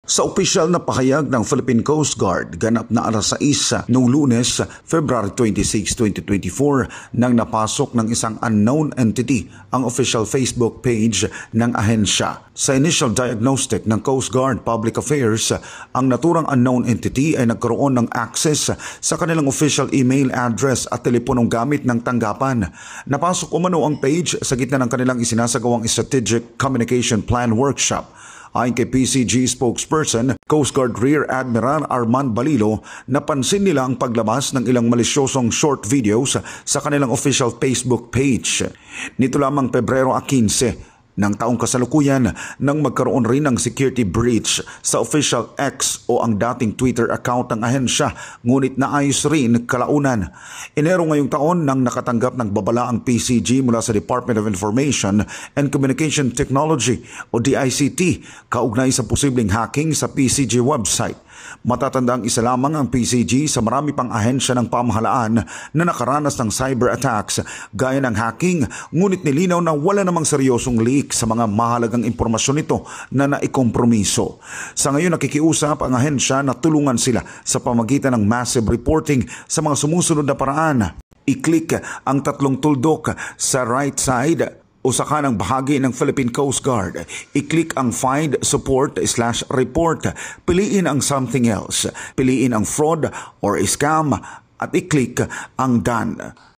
Sa opisyal na pahayag ng Philippine Coast Guard, ganap na alas 6 noong Lunes, February 26, 2024, nang napasok ng isang unknown entity ang official Facebook page ng ahensya. Sa initial diagnostic ng Coast Guard Public Affairs, ang naturang unknown entity ay nagkaroon ng access sa kanilang official email address at teleponong gamit ng tanggapan. Napasok umano ang page sa gitna ng kanilang isinasagawang Strategic Communication Plan Workshop. Ayon kay PCG spokesperson, Coast Guard Rear Admiral Armand Balilo, napansin nila ang paglabas ng ilang malisyosong short videos sa kanilang official Facebook page. Nito lamang Pebrero 15 ng taong kasalukuyan nang magkaroon rin ng security breach sa official X o ang dating Twitter account ng ahensya, ngunit naayos rin kalaunan. Enero ngayong taon nang nakatanggap ng babala ang PCG mula sa Department of Information and Communication Technology o DICT kaugnay sa posibleng hacking sa PCG website. Matatandang isa lamang ang PCG sa marami pang ahensya ng pamahalaan na nakaranas ng cyber attacks gaya ng hacking, ngunit nilinaw na wala namang seryosong leak sa mga mahalagang impormasyon nito na naikompromiso. Sa ngayon nakikiusap ang ahensya na tulungan sila sa pamagitan ng massive reporting sa mga sumusunod na paraan. I-click ang tatlong tuldok sa right side o sa kanang bahagi ng Philippine Coast Guard. I-click ang Find Support/Report. Piliin ang Something Else. Piliin ang Fraud or Scam at i-click ang Done.